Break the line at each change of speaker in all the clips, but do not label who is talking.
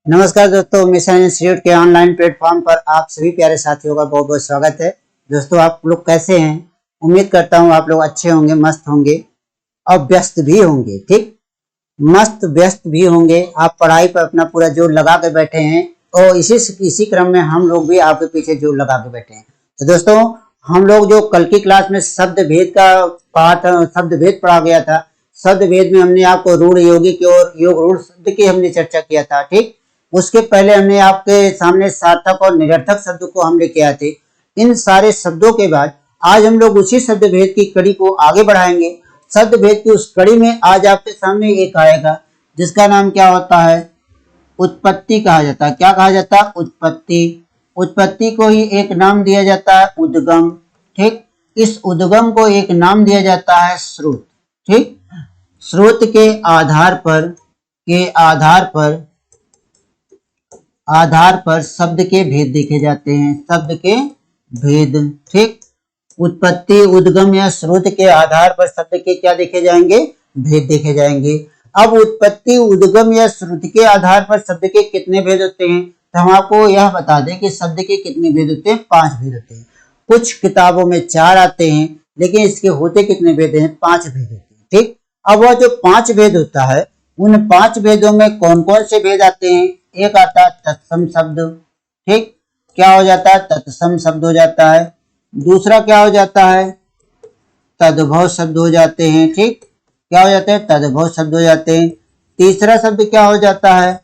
नमस्कार दोस्तों, mission institute के ऑनलाइन प्लेटफॉर्म पर आप सभी प्यारे साथियों का बहुत बहुत स्वागत है। दोस्तों, आप लोग कैसे हैं? उम्मीद करता हूं आप लोग अच्छे होंगे, मस्त होंगे और व्यस्त भी होंगे। ठीक, मस्त व्यस्त भी होंगे। आप पढ़ाई पर अपना पूरा जोर लगा के बैठे हैं और इसी क्रम में हम लोग भी आपके पीछे जोर लगा के बैठे हैं। तो दोस्तों, हम लोग जो कल की क्लास में शब्द भेद का पाठ शब्द भेद पढ़ा गया था, शब्द भेद में हमने आपको रूढ़ यौगिक और योग रूढ़ शब्द की हमने चर्चा किया था। ठीक, उसके पहले हमने आपके सामने सार्थक और निरर्थक शब्द को हम लेके आए थे। इन सारे शब्दों के बाद आज हम लोग उसी शब्द भेद की कड़ी को आगे बढ़ाएंगे। शब्द भेद की उस कड़ी में आज आपके सामने एक आएगा जिसका नाम क्या होता है? उत्पत्ति कहा जाता है। क्या कहा जाता है? उत्पत्ति। उत्पत्ति को ही एक नाम दिया जाता है उद्गम। ठीक, इस उद्गम को एक नाम दिया जाता है स्रोत। ठीक, स्रोत के आधार पर शब्द के भेद देखे जाते हैं। शब्द के भेद। ठीक, उत्पत्ति, उद्गम या स्रोत के आधार पर शब्द के क्या देखे जाएंगे? भेद देखे जाएंगे। अब उत्पत्ति, उद्गम या स्रोत के आधार पर शब्द के कितने भेद होते हैं? तो हम आपको यह बता दें कि शब्द के कितने भेद होते हैं? 5 भेद होते हैं। कुछ किताबों में 4 आते हैं, लेकिन इसके होते कितने भेद हैं? 5 भेद होते हैं। ठीक, अब वह जो 5 भेद होता है, उन 5 भेदों में कौन कौन से भेद आते हैं? एक आता है तत्सम शब्द। ठीक, क्या हो जाता है? तत्सम शब्द हो जाता है। दूसरा क्या हो जाता है? तद्भव शब्द हो जाते हैं। ठीक, क्या हो जाते हैं? तद्भव शब्द हो जाते हैं। तीसरा शब्द क्या हो जाता है?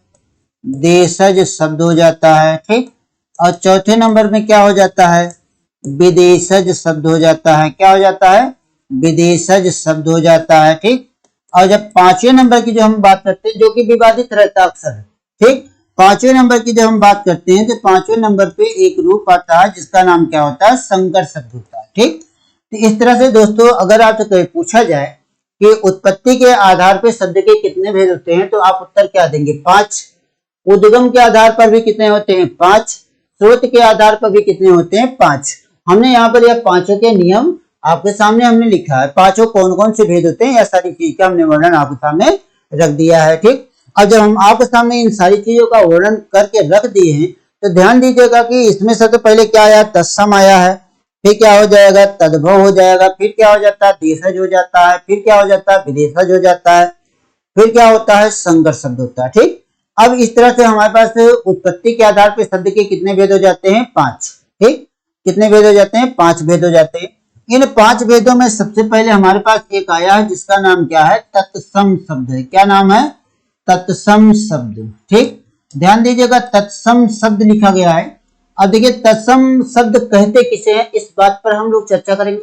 देशज शब्द हो जाता है। ठीक, और चौथे नंबर में क्या हो जाता है? विदेशज शब्द हो जाता है। क्या हो जाता है? विदेशज शब्द हो जाता है। ठीक, और जब 5वें नंबर की जो हम बात करते हैं, जो कि विवादित रहता अक्सर है। ठीक, 5वें नंबर की जब हम बात करते हैं तो 5वें नंबर पे एक रूप आता है जिसका नाम क्या होता है? संकर शब्द होता है। ठीक, तो इस तरह से दोस्तों, अगर आपसे कहीं पूछा जाए कि उत्पत्ति के आधार पे शब्द के कितने भेद होते हैं, तो आप उत्तर क्या देंगे? 5। उद्गम के आधार पर भी कितने होते हैं? 5। स्रोत के आधार पर भी कितने होते हैं? 5। हमने यहाँ पर यह 5 के नियम आपके सामने हमने लिखा है। 5 कौन कौन से भेद होते हैं, यह सारी चीज का हमने वर्णन आपके सामने रख दिया है। ठीक, अब जब हम आपके सामने इन सारी चीजों का वर्णन करके रख दिए हैं, तो ध्यान दीजिएगा कि इसमें सबसे पहले क्या आया? तत्सम आया है। फिर क्या हो जाएगा? तद्भव हो जाएगा। फिर क्या हो जाता है? देशज हो जाता है। फिर क्या हो जाता है? विदेशज हो जाता है। फिर क्या होता है? संकर शब्द होता है। ठीक, अब इस तरह से हमारे पास उत्पत्ति के आधार पर शब्द के कितने भेद हो जाते हैं? 5। ठीक, कितने भेद हो जाते हैं? 5 भेद हो जाते हैं। इन 5 भेदों में सबसे पहले हमारे पास एक आया है जिसका नाम क्या है? तत्सम शब्द है। क्या नाम है? तत्सम शब्द। ठीक, ध्यान दीजिएगा, तत्सम शब्द लिखा गया है। अब देखिए, तत्सम शब्द कहते किसे हैं, इस बात पर हम लोग चर्चा करेंगे।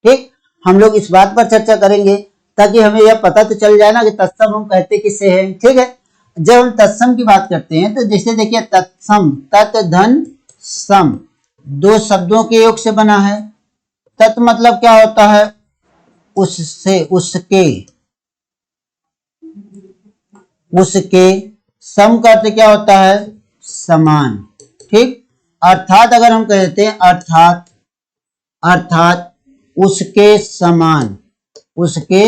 ठीक, हम लोग इस बात पर चर्चा करेंगे ताकि हमें यह पता तो चल जाए ना कि तत्सम हम कहते किसे हैं। ठीक है, जब हम तत्सम की बात करते हैं तो जैसे देखिए, तत्सम, तत् धन सम, 2 शब्दों के योग से बना है। तत् मतलब क्या होता है? उससे, उसके, उसके। सम का अर्थ क्या होता है? समान। ठीक, अर्थात अगर हम कहते हैं अर्थात, अर्थात उसके समान, उसके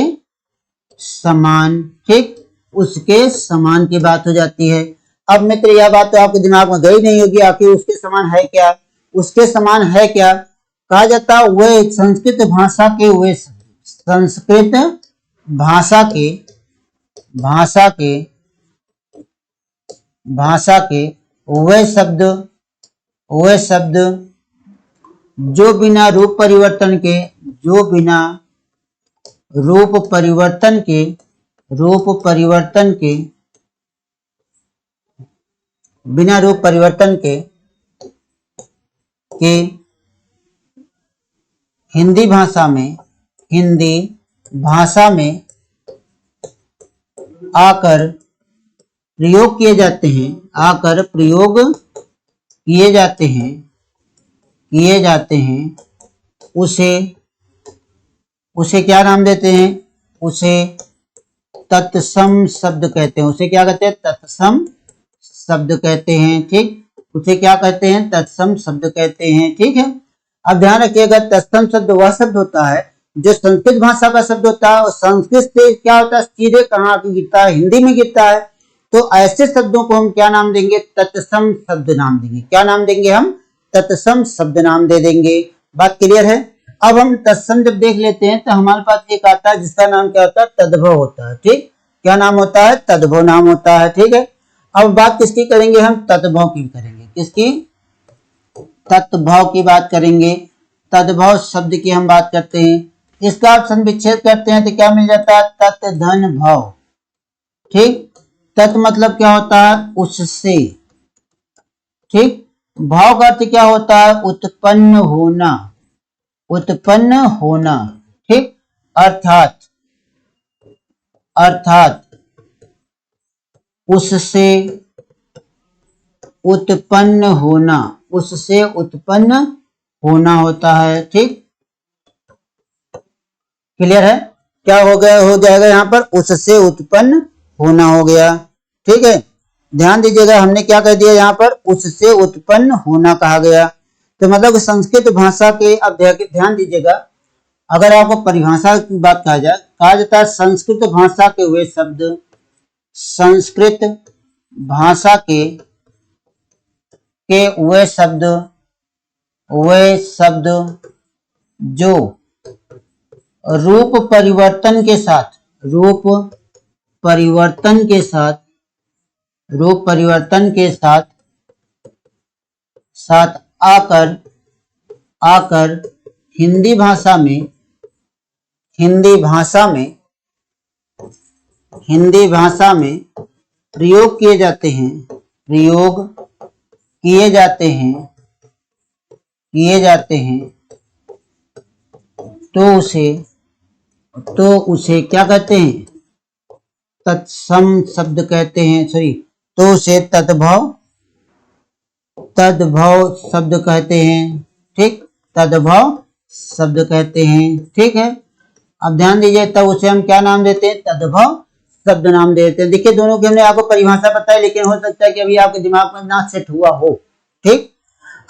समान। ठीक, उसके समान की बात हो जाती है। अब मित्र, यह बात तो आपके दिमाग में गई नहीं होगी, आखिर उसके समान है क्या? उसके समान है क्या? कहा जाता है वे संस्कृत भाषा के, वे संस्कृत भाषा के, भाषा के, भाषा के वे शब्द, वे शब्द जो बिना रूप परिवर्तन के, जो बिना रूप परिवर्तन के, रूप परिवर्तन के, बिना रूप परिवर्तन के हिंदी भाषा में, हिंदी भाषा में आकर प्रयोग किए जाते हैं, आकर प्रयोग किए जाते हैं, किए जाते हैं, उसे, उसे क्या नाम देते हैं? उसे तत्सम शब्द कहते हैं। उसे क्या कहते हैं? तत्सम शब्द कहते हैं। ठीक, उसे क्या कहते हैं? तत्सम शब्द कहते हैं। ठीक है, अब ध्यान रखिएगा, तत्सम शब्द वह शब्द होता है जो संस्कृत भाषा का शब्द होता है और संस्कृत से क्या होता है? सीधे कहाँ गिरता है? हिंदी में गिरता है। तो ऐसे शब्दों को हम क्या नाम देंगे? तत्सम शब्द नाम देंगे। क्या नाम देंगे हम? तत्सम शब्द नाम दे देंगे। बात क्लियर है? अब हम तत्सम जब देख लेते हैं तो हमारे पास एक आता है जिसका नाम क्या होता है? तद्भव होता है। ठीक, क्या नाम होता है? तद्भव नाम होता है। ठीक है, अब बात किसकी करेंगे हम? तद्भव की करेंगे। किसकी? तत्भव की बात करेंगे। तद्भव शब्द की हम बात करते हैं। इसका ऑप्शन विच्छेद करते हैं तो क्या मिल जाता है? तत् धन भव। ठीक, तत् मतलब क्या होता है? उससे। ठीक, भाव का अर्थ क्या होता है? उत्पन्न होना। उत्पन्न होना। ठीक, अर्थात अर्थात उससे उत्पन्न होना। उससे उत्पन्न होना होता है। ठीक, क्लियर है? क्या हो गया? हो जाएगा यहाँ पर उससे उत्पन्न होना हो गया। ठीक है, ध्यान दीजिएगा, हमने क्या कह दिया यहाँ पर? उससे उत्पन्न होना कहा गया। तो मतलब संस्कृत भाषा के, अब ध्यान दीजिएगा, अगर आपको परिभाषा की बात कहा जाता है संस्कृत भाषा के वे शब्द, संस्कृत भाषा के वे शब्द जो रूप परिवर्तन के साथ आकर हिंदी भाषा में प्रयोग किए जाते हैं तो उसे क्या कहते हैं? तत्सम शब्द कहते हैं। सॉरी, तो उसे तद्भव शब्द कहते हैं। ठीक, तद्भव शब्द कहते हैं। ठीक है, अब ध्यान दीजिए, तब उसे हम क्या नाम देते हैं? तद्भव शब्द नाम देते हैं। देखिए, दोनों की हमने आपको परिभाषा बताई, लेकिन हो सकता है कि अभी आपके दिमाग में ना सेट हुआ हो। ठीक,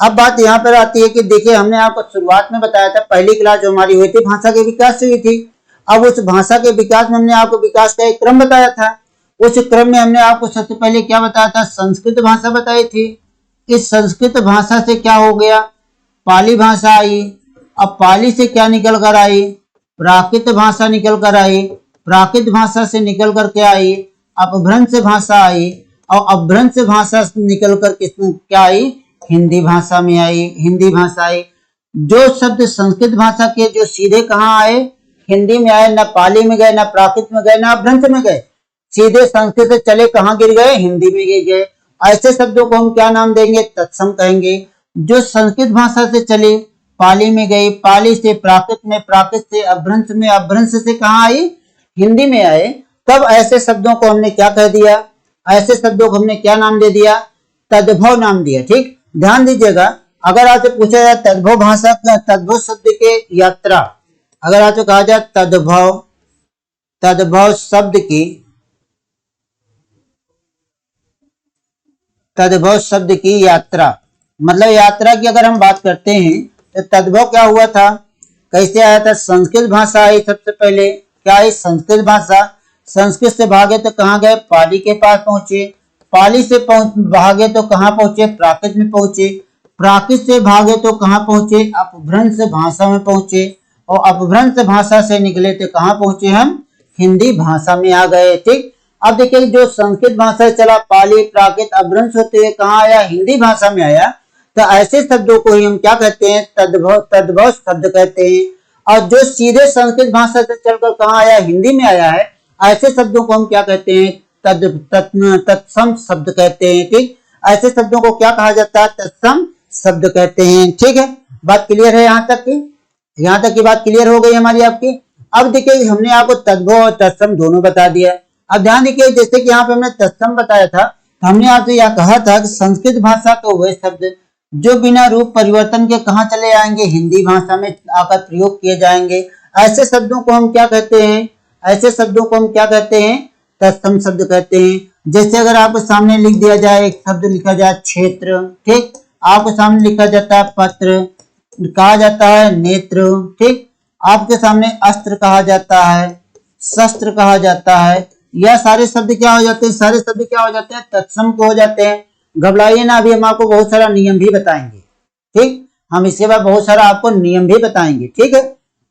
अब बात यहाँ पर आती है कि देखिए, हमने आपको शुरुआत में बताया था, पहली क्लास जो हमारी हुई थी भाषा के विकास से हुई थी। अब उस भाषा के विकास में हमने आपको विकास का एक क्रम बताया था। उस क्रम में हमने आपको सबसे पहले क्या बताया था? संस्कृत भाषा बताई थी। इस संस्कृत भाषा से क्या हो गया? पाली भाषा आई। अब पाली से क्या निकल कर आई? प्राकृत भाषा निकल कर आई। प्राकृत भाषा से निकल कर क्या आई? अपभ्रंश भाषा आई। और अपभ्रंश भाषा से निकल कर किसमें क्या आई? हिंदी भाषा में आई। हिंदी भाषा आई। जो शब्द संस्कृत भाषा के जो सीधे कहाँ आए? हिंदी में आए, ना पाली में गए, ना प्राकृत में गए, ना अपभ्रंश में गए, सीधे संस्कृत से चले कहाँ गिर गए? हिंदी में गिर गए। ऐसे शब्दों को हम क्या नाम देंगे? तत्सम कहेंगे। जो संस्कृत भाषा से चले, पाली में गई, पाली से प्राकृत में, प्राकृत से अपभ्रंश में, अपभ्रंश से कहाँ आई? हिंदी में आए। तब ऐसे शब्दों को हमने क्या कह दिया? ऐसे शब्दों को हमने क्या नाम दे दिया? तद्भव नाम दिया। ठीक, ध्यान दीजिएगा, अगर आपसे पूछा जाए तद्भव भाषा का, तद्भव शब्द के यात्रा, अगर आपसे कहा जाए तद्भव शब्द की यात्रा, मतलब यात्रा की अगर हम बात करते हैं तो तद्भव क्या हुआ था? कैसे आया था? संस्कृत भाषा आई सबसे पहले। क्या आई? संस्कृत भाषा। संस्कृत से भागे तो कहाँ गए? पाली के पास पहुंचे। पाली से भागे तो कहाँ पहुंचे? प्राकृत में पहुंचे। प्राकृत से भागे तो कहाँ पहुंचे? अपभ्रंश भाषा में पहुंचे। और अपभ्रंश भाषा से निकले तो कहाँ पहुंचे हम? हिंदी भाषा में आ गए। ठीक, अब देखिए, जो संस्कृत भाषा से चला, पाली, प्राकृत, अपभ्रंश होते हुए कहाँ आया? हिंदी भाषा में आया। तो ऐसे शब्दों को ही हम क्या कहते हैं? तद्भव शब्द कहते हैं। और जो सीधे संस्कृत भाषा से चलकर कहाँ आया? हिंदी में आया है। ऐसे शब्दों को हम क्या कहते हैं? तत्सम शब्द कहते हैं। ठीक, ऐसे शब्दों को क्या कहा जाता है? तत्सम शब्द कहते हैं। ठीक है, बात क्लियर है? यहाँ तक की बात क्लियर हो गई हमारी आपकी। अब देखिए, हमने आपको तद्भव और तत्सम दोनों बता दिया। अब ध्यान देखिए, जैसे कि यहाँ पे हमने तत्सम बताया था, तो हमने आपसे यह कहा था कि संस्कृत भाषा के वे शब्द जो बिना रूप परिवर्तन के कहाँ चले आएंगे? हिंदी भाषा में आकर प्रयोग किए जाएंगे। ऐसे शब्दों को हम क्या कहते हैं? तत्सम शब्द कहते हैं। जैसे अगर आपको सामने लिख दिया जाए, एक शब्द लिखा जाए क्षेत्र, ठीक, आपके सामने लिखा जाता है पत्र, कहा जाता है नेत्र, ठीक, आपके सामने अस्त्र कहा जाता है, शस्त्र कहा जाता है, यह सारे शब्द क्या हो जाते हैं, सारे शब्द क्या हो जाते हैं, तत्सम को हो जाते हैं। घबराइए ना, अभी हम आपको बहुत सारा नियम भी बताएंगे। ठीक, हम इसके बाद बहुत सारा आपको नियम भी बताएंगे। ठीक है,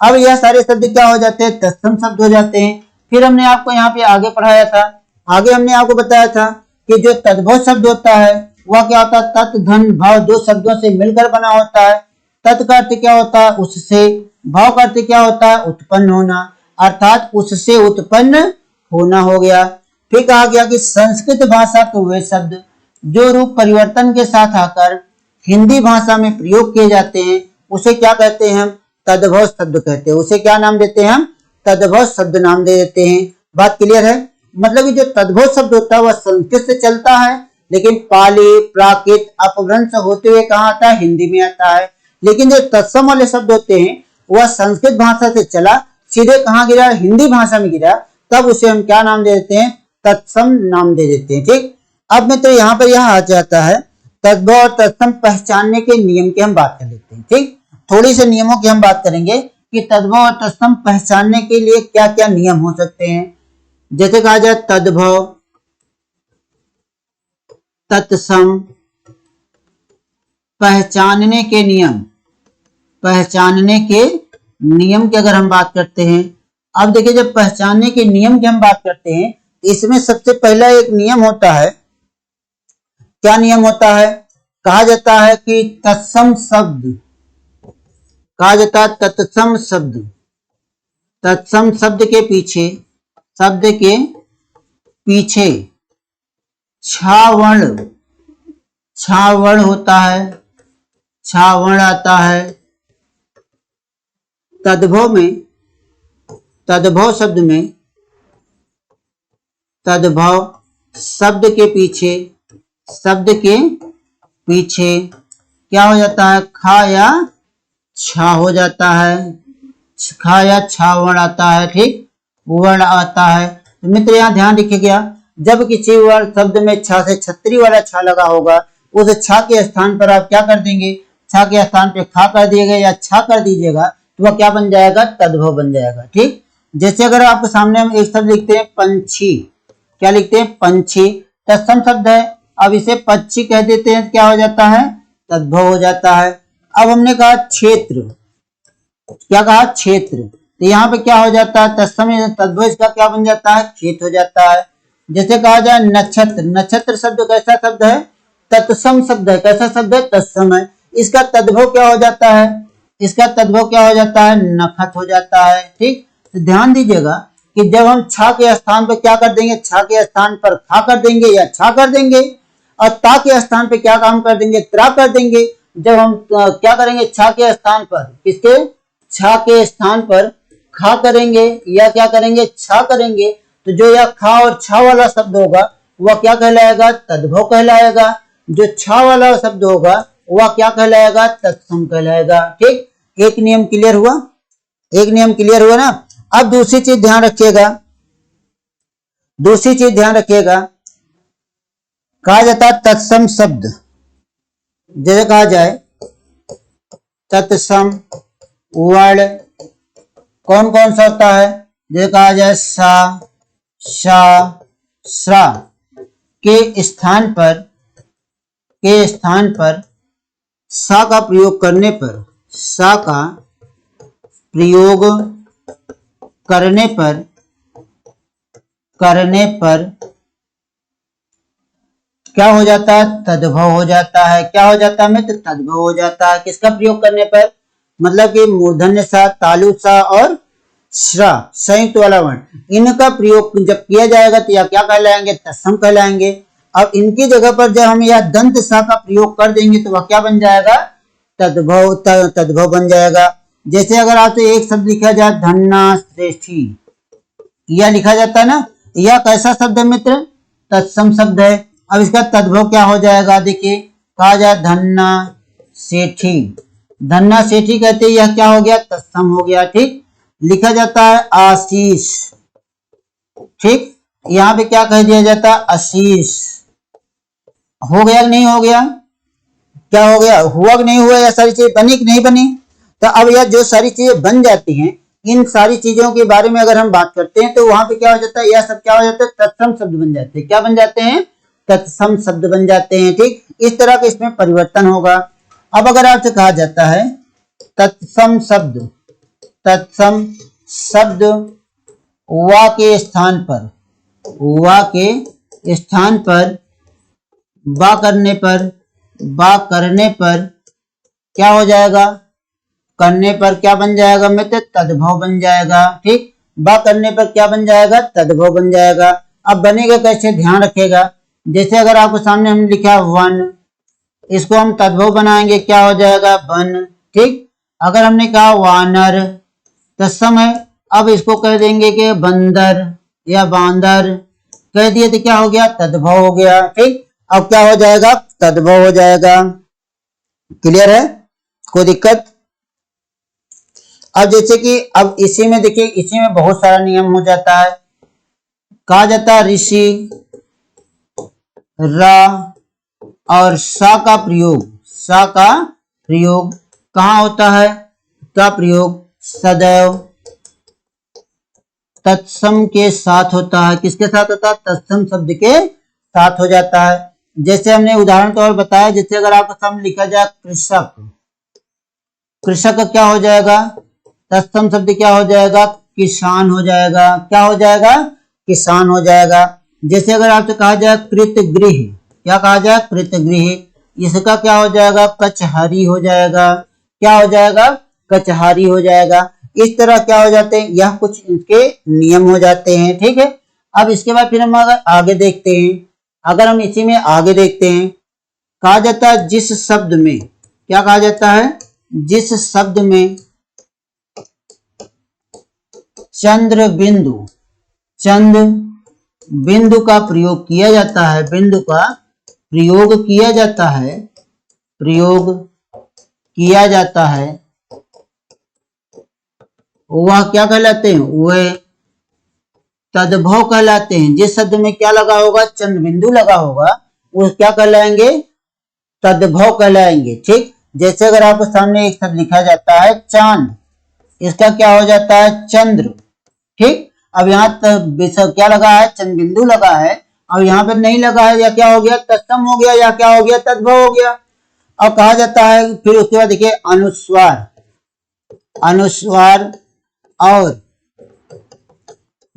अब यह सारे शब्द क्या हो जाते हैं, तत्सम शब्द हो जाते हैं। फिर हमने आपको यहाँ पे आगे पढ़ाया था, आगे हमने आपको बताया था कि जो तद्भव शब्द होता है वह क्या होता है, तत् धन भाव दो शब्दों से मिलकर बना होता है। तत् का अर्थ क्या होता है, उससे। भाव का अर्थ क्या होता है, उत्पन्न होना, अर्थात उससे उत्पन्न होना हो गया। फिर कहा गया कि संस्कृत भाषा के वे शब्द जो रूप परिवर्तन के साथ आकर हिंदी भाषा में प्रयोग किए जाते हैं उसे क्या कहते हैं, हम तद्भव शब्द कहते हैं। उसे क्या नाम देते हैं, हम तद्भव शब्द नाम दे देते हैं। बात क्लियर है? मतलब कि जो तद्भव शब्द होता है वह संस्कृत से चलता है, लेकिन पाली प्राकृत अपभ्रंश होते हुए कहाँ आता है, हिंदी में आता है। लेकिन जो तत्सम वाले शब्द होते हैं वह संस्कृत भाषा से चला सीधे कहाँ गिरा, हिंदी भाषा में गिरा, तब उसे हम क्या नाम दे देते हैं, तत्सम नाम दे देते हैं। ठीक, अब मैं तो यहाँ पर यह आ जाता है तद्भव और तत्सम पहचानने के नियम की हम बात कर लेते हैं। ठीक, थोड़ी से नियमों की हम बात करेंगे कि तद्भव और तत्सम पहचानने के लिए क्या क्या नियम हो सकते हैं। जैसे कहा जाए तद्भव तत्सम पहचानने के नियम, पहचानने के नियम की अगर हम बात करते हैं, अब देखिए जब पहचानने के नियम की हम बात करते हैं इसमें सबसे पहला एक नियम होता है। क्या नियम होता है, कहा जाता है कि तत्सम शब्द, कहा जाता है तत्सम शब्द, तत्सम शब्द के पीछे, शब्द के पीछे छावर्ण, छावर्ण होता है, छावर्ण आता है। तद्भव में, तद्भव शब्द में, तद्भव शब्द के पीछे, शब्द के पीछे क्या हो जाता है, खा या छा हो जाता है, खा या छा वर्ण आता है। ठीक, वर्ण आता है। तो मित्र यहाँ ध्यान रखिएगा, जब किसी वर्ण शब्द में छा से छतरी वाला छा लगा होगा उस छा के स्थान पर आप क्या कर देंगे, छा के स्थान पे खा कर दिएगा या छा कर दीजिएगा तो वह क्या बन जाएगा, तद्भव बन जाएगा। ठीक, जैसे अगर आपके सामने हम एक शब्द लिखते हैं पंछी, क्या लिखते हैं, पंछी, तत्सम शब्द है, अब इसे पक्षी कह देते हैं, क्या हो जाता है, तद्भव हो जाता है। अब हमने कहा क्षेत्र, क्या कहा, क्षेत्र, तो यहाँ पे क्या हो जाता है, तत्सम तद्भव इसका क्या बन जाता है, क्षेत्र हो जाता है। जैसे कहा जाए नक्षत्र, नक्षत्र शब्द कैसा शब्द है, तत्सम शब्द है, कैसा शब्द है, तत्सम है। इसका तद्भव क्या हो जाता है, इसका तद्भव क्या हो जाता है, नखत हो जाता है। ठीक, तो ध्यान दीजिएगा कि जब हम छा के स्थान पर क्या कर देंगे, छा के स्थान पर खा कर देंगे या छा कर देंगे, और ता के स्थान पे क्या काम कर देंगे, त्रा कर देंगे। जब हम क्या करेंगे, छा के स्थान पर, किसके, छा के स्थान पर खा करेंगे या क्या करेंगे, छा करेंगे, तो जो यह खा और छा वाला शब्द होगा वह क्या कहलाएगा, तद्भव कहलाएगा। जो छा वाला शब्द होगा वह क्या कहलाएगा, तत्सम कहलाएगा। ठीक, एक नियम क्लियर हुआ, एक नियम क्लियर हुआ ना। अब दूसरी चीज ध्यान रखिएगा, दूसरी चीज ध्यान रखिएगा, कहा जाता है तत्सम शब्द, जैसे कहा जाए तत्सम वर्ण कौन कौन सा होता है, जैसे कहा जाए सा, शा, श्रा के स्थान पर, के स्थान पर सा का प्रयोग करने पर, सा का प्रयोग करने पर, करने पर क्या हो जाता है, तद्भव हो जाता है। क्या हो जाता है मित्र, तद्भव हो जाता है। किसका प्रयोग करने पर, मतलब कि मूर्धन्य सा, तालु सा और श्रा संयुक्त वाला वर्ण, इनका प्रयोग जब किया जाएगा तो यह क्या कहलाएंगे, तत्सम कहलाएंगे। अब इनकी जगह पर जब हम यह दंत सा का प्रयोग कर देंगे तो वह क्या बन जाएगा, तद्भव, तद्भव बन जाएगा। जैसे अगर आपसे एक शब्द लिखा जाए धन्ना श्रेष्ठी, यह लिखा जाता है ना, यह कैसा शब्द है मित्र, तत्सम शब्द है। अब इसका तद्भव क्या हो जाएगा, देखिए कहा जाए धन्ना सेठी, धन्ना सेठी कहते हैं, यह क्या हो गया, तत्सम हो गया। ठीक, लिखा जाता है आशीष, ठीक, यहाँ पे क्या कह दिया जाता है, आशीष, हो गया कि नहीं हो गया, क्या हो गया, हुआ कि नहीं हुआ, यह सारी चीजें बनी कि नहीं बनी। तो अब यह जो सारी चीजें बन जाती हैं इन सारी चीजों के बारे में अगर हम बात करते हैं तो वहां पे क्या हो जाता है, यह सब क्या हो जाता है, तत्सम शब्द बन जाते हैं। क्या बन जाते हैं, तत्सम शब्द बन जाते हैं। ठीक, इस तरह का इसमें परिवर्तन होगा। अब अगर आपसे कहा जाता है तत्सम शब्द, तत्सम शब्द वा के स्थान पर, वा के स्थान पर बा करने पर, बा करने पर क्या हो जाएगा, करने पर क्या बन जाएगा मित्र, तद्भव बन जाएगा। ठीक, बा करने पर क्या बन जाएगा, तद्भव बन जाएगा। अब बनेगा कैसे, ध्यान रखेगा। जैसे अगर आपको सामने हमने लिखा वन, इसको हम तद्भव बनाएंगे, क्या हो जाएगा, वन। ठीक, अगर हमने कहा वानर, तत्सम है, अब इसको कह देंगे कि बंदर या बांदर, कह दिए तो क्या हो गया, तद्भव हो गया। ठीक, अब क्या हो जाएगा, तद्भव हो जाएगा। क्लियर है, कोई दिक्कत। अब जैसे कि अब इसी में देखिए, इसी में बहुत सारा नियम हो जाता है। कहा जाता है ऋषि, रा और सा का प्रयोग, सा का प्रयोग कहाँ होता है, का प्रयोग सदैव तत्सम के साथ होता है। किसके साथ होता है, तत्सम शब्द के साथ हो जाता है। जैसे हमने उदाहरण तौर बताया, जैसे अगर आपको सामने लिखा जाए कृषक, कृषक क्या हो जाएगा, तत्सम शब्द क्या हो जाएगा, किसान हो जाएगा। क्या हो जाएगा, किसान हो जाएगा। जैसे अगर आपसे कहा जाए कृतगृह, क्या कहा जाए, कृतगृह, इसका क्या हो जाएगा, कचहरी हो जाएगा। क्या हो जाएगा, कचहरी हो जाएगा। इस तरह क्या हो जाते हैं, यह कुछ इनके नियम हो जाते हैं। ठीक है, अब इसके बाद फिर हम अगर आगे देखते हैं, अगर हम इसी में आगे देखते हैं, कहा जाता है जिस शब्द में, क्या कहा जाता है, जिस शब्द में चंद्र बिंदु, चंद्र बिंदु का प्रयोग किया जाता है, बिंदु का प्रयोग किया जाता है, प्रयोग किया जाता है, वह क्या कहलाते हैं, वह तद्भव कहलाते हैं। जिस शब्द में क्या लगा होगा, चंद्र बिंदु लगा होगा, वो क्या कहलाएंगे, तद्भव कहलाएंगे। ठीक, जैसे अगर आपको सामने एक शब्द लिखा जाता है चांद, इसका क्या हो जाता है, चंद्र। ठीक, अब यहाँ क्या लगा है, चंद्र बिंदु लगा है, अब यहाँ पर नहीं लगा है, या क्या हो गया, तत्सम हो गया, या क्या हो गया, तद्भव हो गया। अब कहा जाता है फिर उसके बाद देखिए अनुस्वार, अनुस्वार और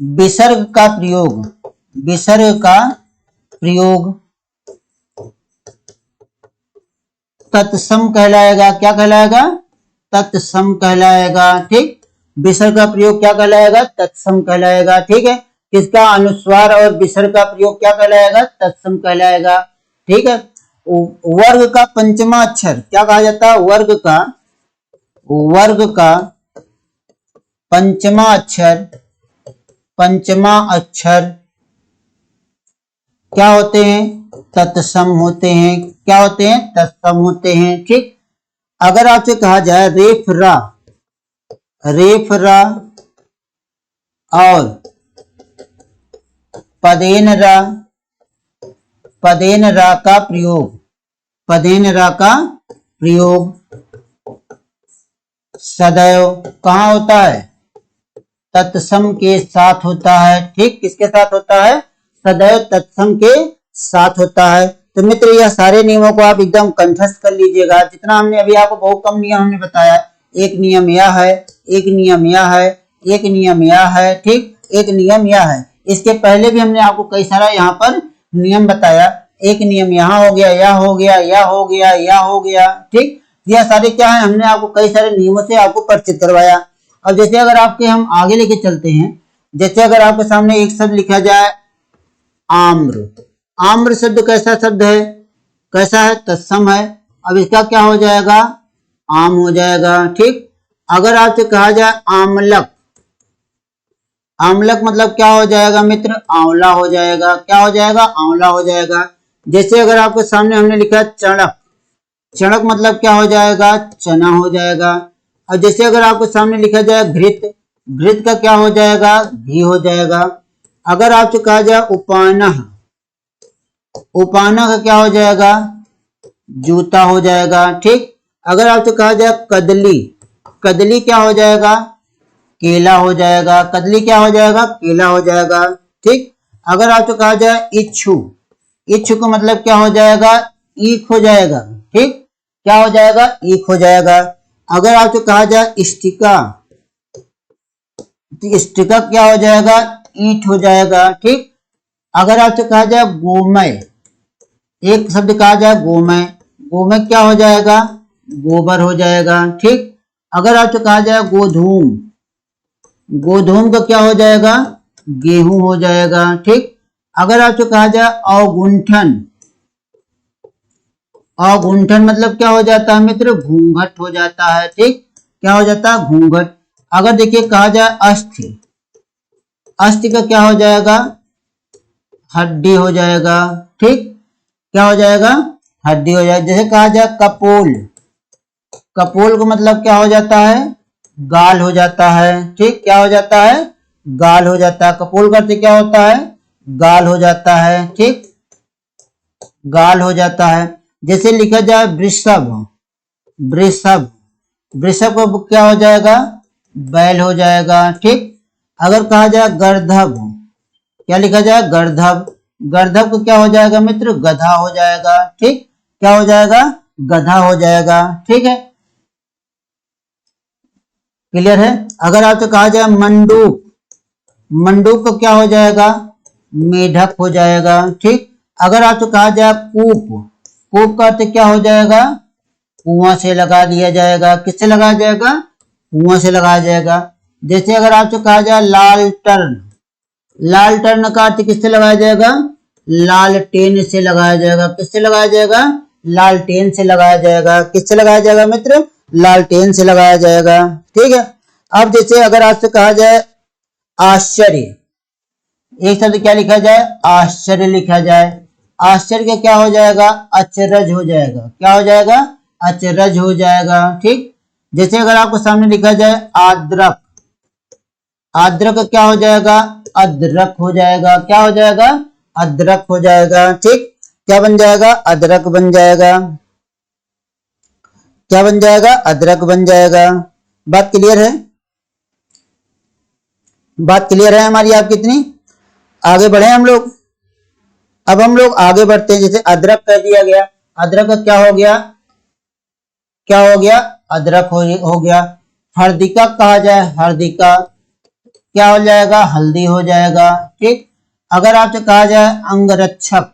विसर्ग का प्रयोग, विसर्ग का प्रयोग तत्सम कहलाएगा। क्या कहलाएगा, तत्सम कहलाएगा। ठीक, विसर्ग का प्रयोग क्या कहलाएगा, तत्सम कहलाएगा। ठीक है, किसका, अनुस्वार और विसर्ग का प्रयोग क्या कहलाएगा, तत्सम कहलाएगा। ठीक है, वर्ग का पंचमा अक्षर क्या कहा जाता है, वर्ग का, वर्ग का पंचमा अक्षर, पंचमा अक्षर क्या होते हैं, तत्सम होते हैं। क्या होते हैं, तत्सम होते हैं। ठीक, अगर आपसे कहा जाए रेफरा, रेफरा और पदेनरा, पदेनरा का प्रयोग, पदेनरा का प्रयोग सदैव कहाँ होता है, तत्सम के साथ होता है। ठीक, किसके साथ होता है, सदैव तत्सम के साथ होता है। तो मित्र यह सारे नियमों को आप एकदम कंठस्थ कर लीजिएगा। जितना हमने अभी आपको बहुत कम नियम हमने बताया, एक नियम यह है, एक नियम यह है, एक नियम यह है। ठीक, एक नियम यह है। इसके पहले भी हमने आपको कई सारा यहाँ पर नियम बताया। एक नियम यहाँ हो गया, यह हो गया, यह हो गया, यह हो गया। ठीक, यह सारे क्या है, हमने आपको कई सारे नियमों से आपको परिचित करवाया। अब जैसे अगर आपके हम आगे लेके चलते हैं, जैसे अगर आपके सामने एक शब्द लिखा जाए आम्र, आम्र शब्द कैसा शब्द है, कैसा है, तत्सम है। अब इसका क्या हो जाएगा, आम हो जाएगा। ठीक, अगर आपसे कहा जाए आमलक, आमलक मतलब क्या हो जाएगा मित्र, आंवला हो जाएगा। क्या हो जाएगा, आंवला हो जाएगा। जैसे अगर आपके सामने हमने लिखा चणक, चणक मतलब क्या हो जाएगा, चना हो जाएगा। और जैसे अगर आपको सामने लिखा जाए घृत, घृत का क्या हो जाएगा, घी हो जाएगा। अगर आपसे कहा जाए उपानह, उपानह का क्या हो जाएगा, जूता हो जाएगा। ठीक, अगर आपसे कहा जाए कदली, कदली क्या हो जाएगा, केला हो जाएगा, कदली क्या हो जाएगा, केला हो जाएगा। ठीक, अगर आपको कहा जाए इच्छु, इच्छु का मतलब क्या हो जाएगा, ईख हो जाएगा। ठीक, क्या हो जाएगा, ईख हो जाएगा। अगर आपको कहा जाए इष्टिका, तो इष्टिका क्या हो जाएगा, ईंट हो जाएगा। ठीक, अगर आपसे कहा जाए गोमय, एक शब्द कहा जाए गोमय, गोमय क्या हो जाएगा, गोबर हो जाएगा। ठीक, अगर आपसे कहा जाए गोधूम, गोधूम का क्या हो जाएगा, गेहूं हो जाएगा। ठीक, अगर आपसे कहा जाए अवगुंठन, अवगुंठन मतलब क्या हो जाता है मित्र, घूंघट हो जाता है। ठीक, क्या हो जाता है, घूंघट। अगर देखिए कहा जाए अस्थि, अस्थि का क्या हो जाएगा, हड्डी हो जाएगा। ठीक, क्या हो जाएगा, हड्डी हो जाएगा। जैसे कहा जाए कपोल, कपोल का मतलब क्या हो जाता है, गाल हो जाता है। ठीक, क्या हो जाता है, गाल हो जाता है। कपोल का अर्थ क्या होता है, गाल हो जाता है। ठीक, गाल हो जाता है। जैसे लिखा जाए वृषभ, वृषभ, वृषभ को क्या हो जाएगा, बैल हो जाएगा। ठीक, अगर कहा जाए गर्दभ, क्या लिखा जाए, गर्दभ, गर्दभ को क्या हो जाएगा मित्र, गधा हो जाएगा। ठीक, क्या हो जाएगा, गधा हो जाएगा। ठीक है, क्लियर है। अगर आपसे कहा जाए मंडूक, मंडूक को क्या हो जाएगा, मेढक हो जाएगा। ठीक, अगर आपसे कहा जाए कूप, कूप का अर्थ क्या हो जाएगा, कुआं से लगा दिया जाएगा। किससे लगाया जाएगा, कुआं से लगाया जाएगा। जैसे अगर आपसे कहा जाए लालटर्न, लालटर्न का अर्थ किससे लगाया जाएगा, लालटेन से लगाया जाएगा। किससे लगाया जाएगा, लालटेन से लगाया जाएगा। किससे लगाया जाएगा मित्र, लालटेन से लगाया जाएगा। ठीक है, अब जैसे अगर आपसे कहा जाए आश्चर्य, एक शब्द क्या लिखा जाए, आश्चर्य लिखा जाए। आश्चर्य का क्या हो जाएगा, अचरज हो जाएगा। क्या हो जाएगा, अचरज हो जाएगा। ठीक, जैसे अगर आपको सामने लिखा जाए आद्रक, आद्रक का क्या हो जाएगा, अदरक हो जाएगा। क्या हो जाएगा, अदरक हो जाएगा। ठीक, क्या बन जाएगा, अदरक बन जाएगा। क्या बन जाएगा, अदरक बन जाएगा। बात क्लियर है, बात क्लियर है हमारी आप कितनी, आगे बढ़े हम लोग। अब हम लोग आगे बढ़ते हैं। जैसे अदरक कर दिया गया, अदरक का क्या हो गया, क्या हो गया, अदरक हो गया। हर्दिका कहा जाए, हर्दिका क्या हो जाएगा, हल्दी हो जाएगा। ठीक, अगर आपसे कहा जाए अंगरक्षक,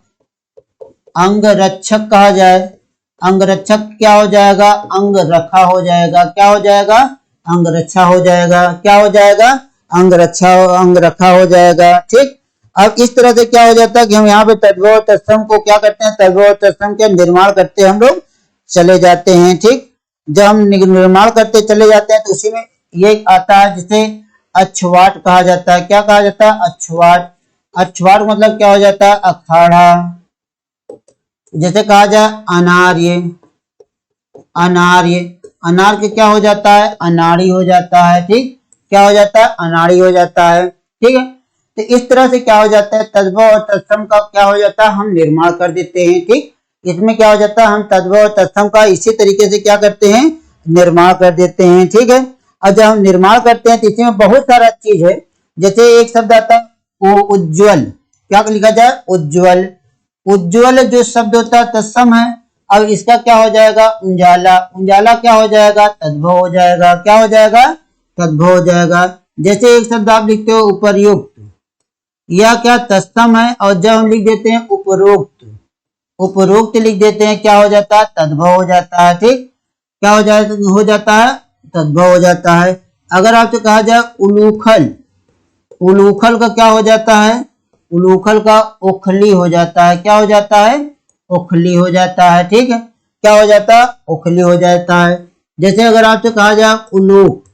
अंगरक्षक कहा जाए, अंगरक्षक क्या हो जाएगा, अंग रखा हो जाएगा। क्या हो जाएगा, अंग रक्षा हो जाएगा। क्या हो जाएगा, अंग रक्षा, अंग रखा हो जाएगा। ठीक, अब इस तरह से क्या हो जाता है कि हम यहाँ पे तद्भव तत्सम को क्या करते हैं, तद्भव तत्सम के निर्माण करते हम लोग चले जाते हैं। ठीक, जब हम निर्माण करते चले जाते हैं तो उसी में ये आता है जिसे अच्छवाट कहा जाता है। क्या कहा जाता है, अच्छवाट। अच्छवाट मतलब क्या हो जाता है, अखाड़ा। जैसे कहा जाए अनार्य, अनार्य, अनार के क्या हो जाता है, अनाड़ी हो जाता है। ठीक, क्या हो जाता है, अनाड़ी हो जाता है। ठीक है, तो इस तरह से क्या हो जाता है, तद्भव और तत्सम का क्या हो जाता है, हम निर्माण कर देते हैं। ठीक, इसमें क्या हो जाता है, हम तद्भव और तत्सम का इसी तरीके से क्या करते हैं, निर्माण कर देते हैं। ठीक है, और जब हम निर्माण करते हैं तो इसमें बहुत सारा चीज है। जैसे एक शब्द आता है उज्ज्वल, क्या लिखा जाए, उज्ज्वल, उज्ज्वल जो शब्द होता है तत्सम है। अब इसका क्या हो जाएगा, उजाला, उजाला क्या हो जाएगा, तद्भव हो जाएगा। क्या हो जाएगा, तद्भव हो जाएगा। जैसे एक शब्द आप लिखते हो उपर्युक्त, यह क्या तत्सम है, और जब हम लिख देते हैं उपरोक्त, उपरोक्त लिख देते हैं, क्या हो जाता है, तद्भव हो जाता है। ठीक, क्या हो जाता है, तद्भव हो जाता है। अगर आपसे कहा जाए उलूखल, उलूखल का क्या हो जाता है, उलूखल का ओखली हो जाता है। क्या हो जाता है, ओखली हो जाता है। ठीक है, क्या हो जाता है, ओखली हो जाता है। जैसे अगर आपसे कहा जाए उलूक,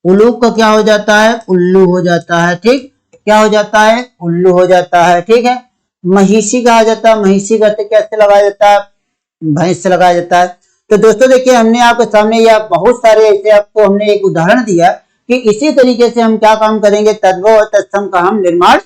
उलूक का क्या हो जाता है, उल्लू हो जाता है। ठीक, क्या हो जाता है, उल्लू हो जाता है। ठीक है, महिषी कहा जाता है, महिषी का कैसे लगाया जाता है, भैंस से लगाया जाता है। तो दोस्तों देखिए हमने आपके सामने यह बहुत सारे ऐसे आपको हमने एक उदाहरण दिया कि इसी तरीके से हम क्या काम करेंगे, तद्भव और तत्सम का हम निर्माण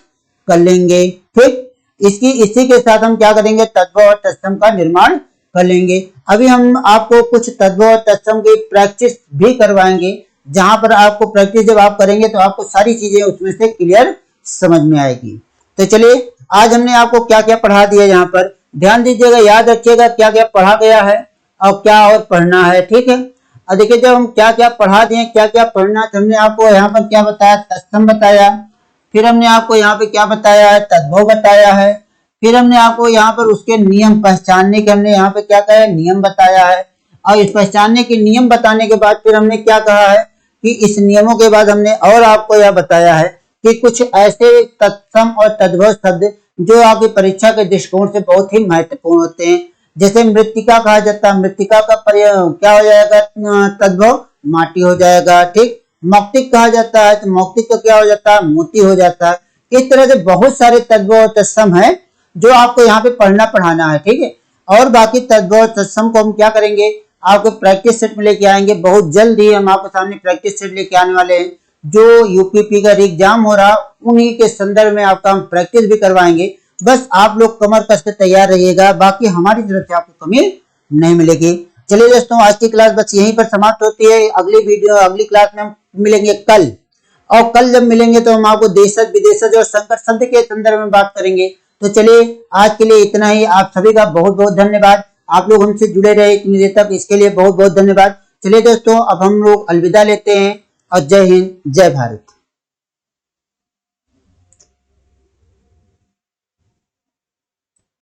कर लेंगे। ठीक, इसकी इसी के साथ हम क्या करेंगे, तद्भव और तत्सम का निर्माण कर लेंगे। अभी हम आपको कुछ तद्भव और तत्सम की प्रैक्टिस भी करवाएंगे जहां पर आपको प्रैक्टिस जब आप करेंगे तो आपको सारी चीजें उसमें से क्लियर समझ में आएगी। तो चलिए आज हमने आपको क्या क्या पढ़ा दिया, यहाँ पर ध्यान दीजिएगा, याद रखिएगा क्या क्या पढ़ा गया है और क्या और पढ़ना है, ठीक है। और देखिए जब हम क्या क्या पढ़ा दिए, क्या क्या पढ़ना, तो हमने आपको यहाँ पर क्या बताया, तत्सम बताया, फिर हमने आपको यहाँ पे क्या बताया है, तद्भव बताया है, फिर हमने आपको यहाँ पर उसके नियम पहचानने के हमने यहाँ पे क्या कहा है, नियम बताया है। और इस पहचानने के नियम बताने के बाद फिर हमने क्या कहा है कि इस नियमों के बाद हमने और आपको यह बताया है कि कुछ ऐसे तत्सम और तद्भव शब्द जो आपकी परीक्षा के दृष्टिकोण से बहुत ही महत्वपूर्ण होते हैं। जैसे मृत्तिका कहा जाता है, मृत्तिका का क्या हो जाएगा, तद्भव माटी हो जाएगा, ठीक। मौक्तिक कहा जाता है तो मौक्तिक का क्या हो जाता है, मोती हो जाता है। इस तरह से बहुत सारे तद्भव और तत्सम है जो आपको यहाँ पे पढ़ना पढ़ाना है, ठीक है। और बाकी तद्भव और तत्सम को हम क्या करेंगे, आपको प्रैक्टिस सेट में लेके आएंगे। बहुत जल्द ही हम आपके सामने प्रैक्टिस सेट लेके आने वाले हैं। जो यूपीपी का एग्जाम हो रहा उन्हीं के संदर्भ में आपका हम प्रैक्टिस भी करवाएंगे। बस आप लोग कमर कस के तैयार रहिएगा, बाकी हमारी तरफ से आपको कमी नहीं मिलेगी। चलिए दोस्तों, आज की क्लास बस यहीं पर समाप्त होती है। अगली क्लास में हम मिलेंगे कल, और कल जब मिलेंगे तो हम आपको देशज विदेशज और संकट शब्द के संदर्भ में बात करेंगे। तो चलिए आज के लिए इतना ही। आप सभी का बहुत बहुत धन्यवाद। आप लोग हमसे जुड़े रहे इतनी देर तक, इसके लिए बहुत बहुत धन्यवाद। चलिए दोस्तों, अब हम लोग अलविदा लेते हैं और जय हिंद, जय भारत।